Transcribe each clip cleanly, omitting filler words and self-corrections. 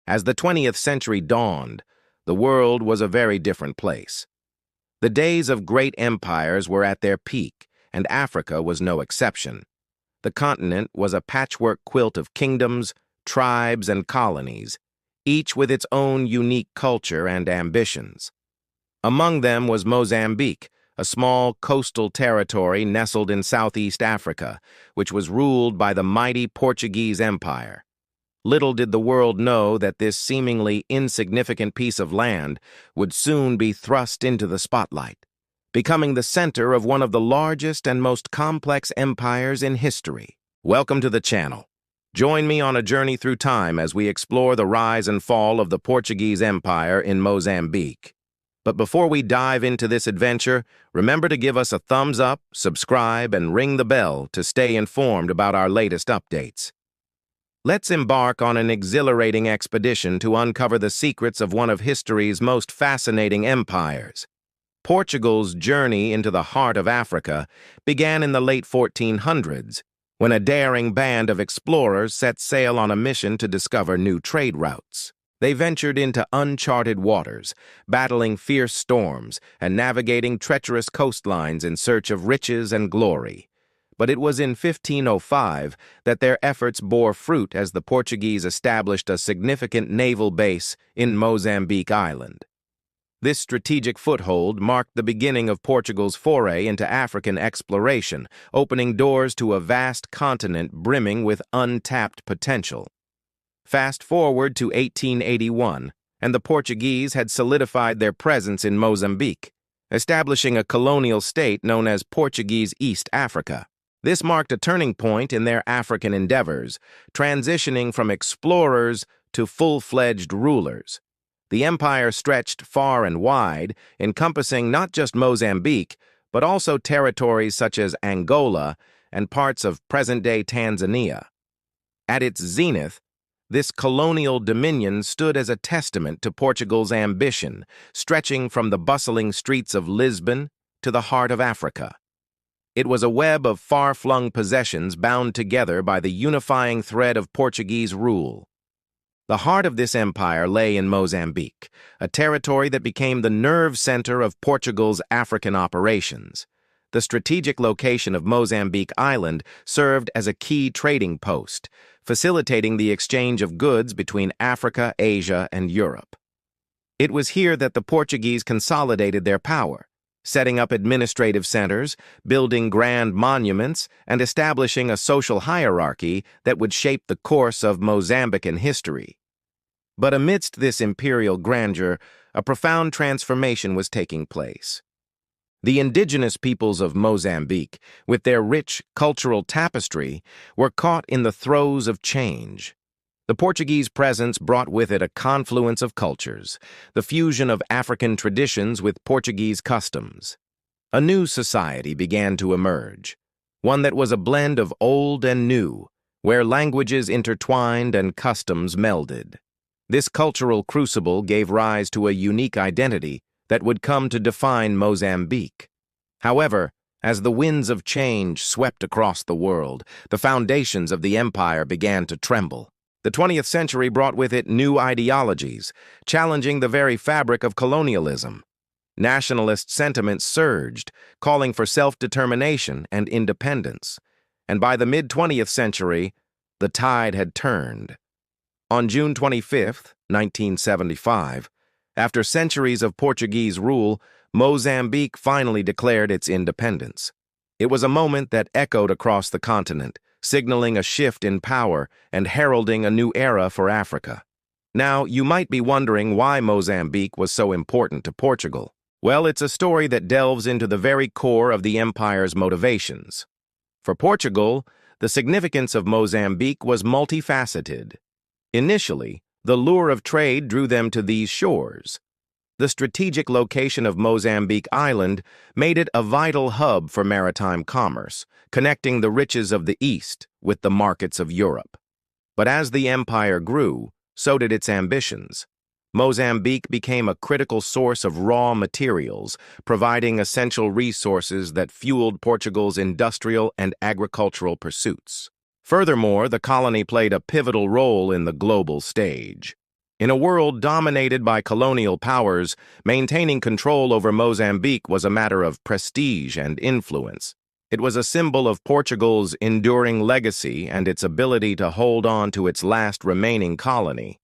As the 20th century dawned, the world was a very different place. The days of great empires were at their peak, and Africa was no exception. The continent was a patchwork quilt of kingdoms, tribes, and colonies, each with its own unique culture and ambitions. Among them was Mozambique, a small coastal territory nestled in Southeast Africa, which was ruled by the mighty Portuguese Empire. Little did the world know that this seemingly insignificant piece of land would soon be thrust into the spotlight, becoming the center of one of the largest and most complex empires in history. Welcome to the channel. Join me on a journey through time as we explore the rise and fall of the Portuguese Empire in Mozambique. But before we dive into this adventure, remember to give us a thumbs up, subscribe, and ring the bell to stay informed about our latest updates. Let's embark on an exhilarating expedition to uncover the secrets of one of history's most fascinating empires. Portugal's journey into the heart of Africa began in the late 1400s, when a daring band of explorers set sail on a mission to discover new trade routes. They ventured into uncharted waters, battling fierce storms and navigating treacherous coastlines in search of riches and glory. But it was in 1505 that their efforts bore fruit as the Portuguese established a significant naval base in Mozambique Island. This strategic foothold marked the beginning of Portugal's foray into African exploration, opening doors to a vast continent brimming with untapped potential. Fast forward to 1881, and the Portuguese had solidified their presence in Mozambique, establishing a colonial state known as Portuguese East Africa. This marked a turning point in their African endeavors, transitioning from explorers to full-fledged rulers. The empire stretched far and wide, encompassing not just Mozambique, but also territories such as Angola and parts of present-day Tanzania. At its zenith, this colonial dominion stood as a testament to Portugal's ambition, stretching from the bustling streets of Lisbon to the heart of Africa. It was a web of far-flung possessions bound together by the unifying thread of Portuguese rule. The heart of this empire lay in Mozambique, a territory that became the nerve center of Portugal's African operations. The strategic location of Mozambique Island served as a key trading post, facilitating the exchange of goods between Africa, Asia, and Europe. It was here that the Portuguese consolidated their power, setting up administrative centers, building grand monuments, and establishing a social hierarchy that would shape the course of Mozambican history. But amidst this imperial grandeur, a profound transformation was taking place. The indigenous peoples of Mozambique, with their rich cultural tapestry, were caught in the throes of change. The Portuguese presence brought with it a confluence of cultures, the fusion of African traditions with Portuguese customs. A new society began to emerge, one that was a blend of old and new, where languages intertwined and customs melded. This cultural crucible gave rise to a unique identity that would come to define Mozambique. However, as the winds of change swept across the world, the foundations of the empire began to tremble. The 20th century brought with it new ideologies, challenging the very fabric of colonialism. Nationalist sentiments surged, calling for self-determination and independence. And by the mid-20th century, the tide had turned. On June 25, 1975, after centuries of Portuguese rule, Mozambique finally declared its independence. It was a moment that echoed across the continent, signaling a shift in power and heralding a new era for Africa. Now, you might be wondering why Mozambique was so important to Portugal. Well, it's a story that delves into the very core of the empire's motivations. For Portugal, the significance of Mozambique was multifaceted. Initially, the lure of trade drew them to these shores. The strategic location of Mozambique Island made it a vital hub for maritime commerce, connecting the riches of the East with the markets of Europe. But as the empire grew, so did its ambitions. Mozambique became a critical source of raw materials, providing essential resources that fueled Portugal's industrial and agricultural pursuits. Furthermore, the colony played a pivotal role in the global stage. In a world dominated by colonial powers, maintaining control over Mozambique was a matter of prestige and influence. It was a symbol of Portugal's enduring legacy and its ability to hold on to its last remaining colony.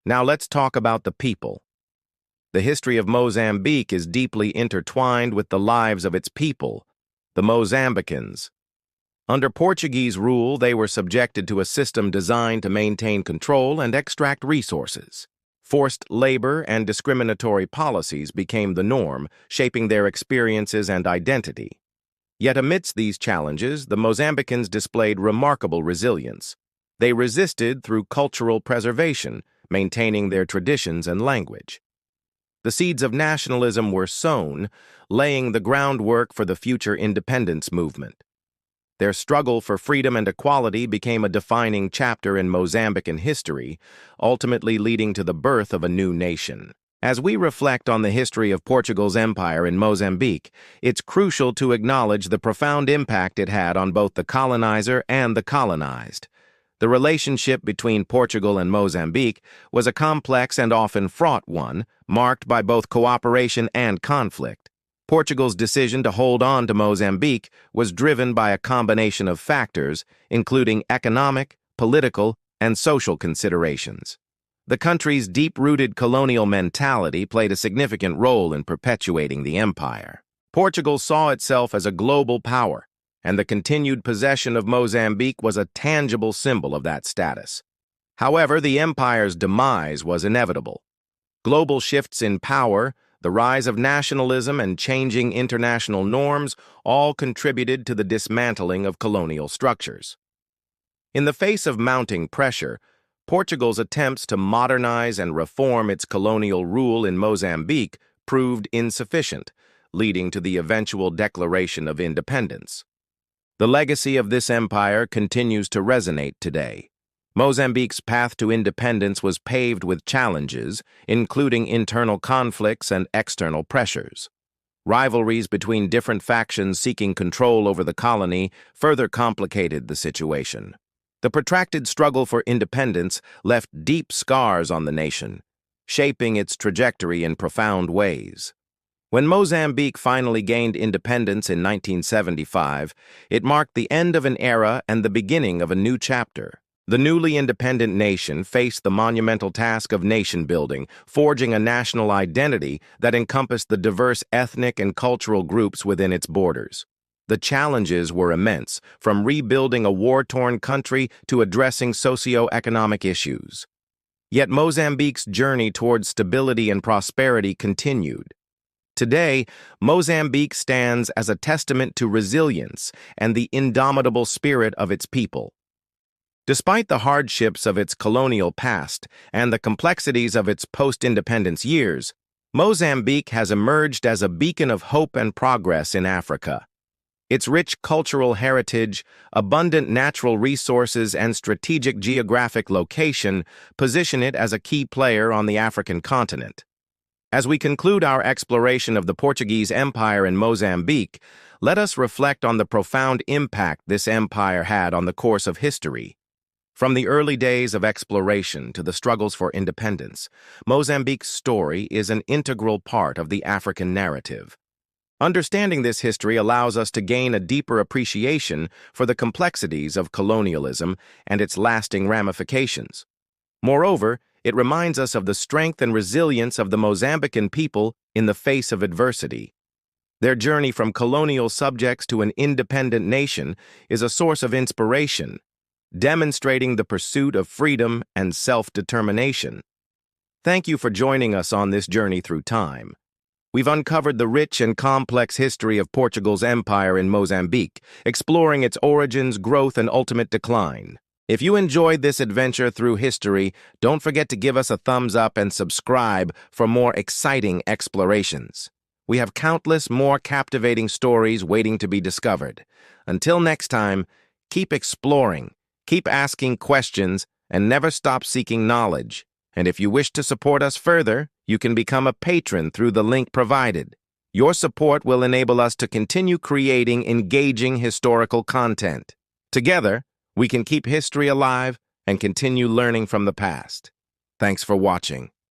Now let's talk about the people. The history of Mozambique is deeply intertwined with the lives of its people, the Mozambicans. Under Portuguese rule, they were subjected to a system designed to maintain control and extract resources. Forced labor and discriminatory policies became the norm, shaping their experiences and identity. Yet amidst these challenges, the Mozambicans displayed remarkable resilience. They resisted through cultural preservation, maintaining their traditions and language. The seeds of nationalism were sown, laying the groundwork for the future independence movement. Their struggle for freedom and equality became a defining chapter in Mozambican history, ultimately leading to the birth of a new nation. As we reflect on the history of Portugal's empire in Mozambique, it's crucial to acknowledge the profound impact it had on both the colonizer and the colonized. The relationship between Portugal and Mozambique was a complex and often fraught one, marked by both cooperation and conflict. Portugal's decision to hold on to Mozambique was driven by a combination of factors, including economic, political, and social considerations. The country's deep-rooted colonial mentality played a significant role in perpetuating the empire. Portugal saw itself as a global power, and the continued possession of Mozambique was a tangible symbol of that status. However, the empire's demise was inevitable. Global shifts in power, the rise of nationalism, and changing international norms all contributed to the dismantling of colonial structures. In the face of mounting pressure, Portugal's attempts to modernize and reform its colonial rule in Mozambique proved insufficient, leading to the eventual declaration of independence. The legacy of this empire continues to resonate today. Mozambique's path to independence was paved with challenges, including internal conflicts and external pressures. Rivalries between different factions seeking control over the colony further complicated the situation. The protracted struggle for independence left deep scars on the nation, shaping its trajectory in profound ways. When Mozambique finally gained independence in 1975, it marked the end of an era and the beginning of a new chapter. The newly independent nation faced the monumental task of nation-building, forging a national identity that encompassed the diverse ethnic and cultural groups within its borders. The challenges were immense, from rebuilding a war-torn country to addressing socio-economic issues. Yet Mozambique's journey towards stability and prosperity continued. Today, Mozambique stands as a testament to resilience and the indomitable spirit of its people. Despite the hardships of its colonial past and the complexities of its post-independence years, Mozambique has emerged as a beacon of hope and progress in Africa. Its rich cultural heritage, abundant natural resources, and strategic geographic location position it as a key player on the African continent. As we conclude our exploration of the Portuguese Empire in Mozambique, let us reflect on the profound impact this empire had on the course of history. From the early days of exploration to the struggles for independence, Mozambique's story is an integral part of the African narrative. Understanding this history allows us to gain a deeper appreciation for the complexities of colonialism and its lasting ramifications. Moreover, it reminds us of the strength and resilience of the Mozambican people in the face of adversity. Their journey from colonial subjects to an independent nation is a source of inspiration, demonstrating the pursuit of freedom and self-determination. Thank you for joining us on this journey through time. We've uncovered the rich and complex history of Portugal's empire in Mozambique, exploring its origins, growth, and ultimate decline. If you enjoyed this adventure through history, don't forget to give us a thumbs up and subscribe for more exciting explorations. We have countless more captivating stories waiting to be discovered. Until next time, keep exploring. Keep asking questions, and never stop seeking knowledge. And if you wish to support us further, you can become a patron through the link provided. Your support will enable us to continue creating engaging historical content. Together, we can keep history alive and continue learning from the past. Thanks for watching.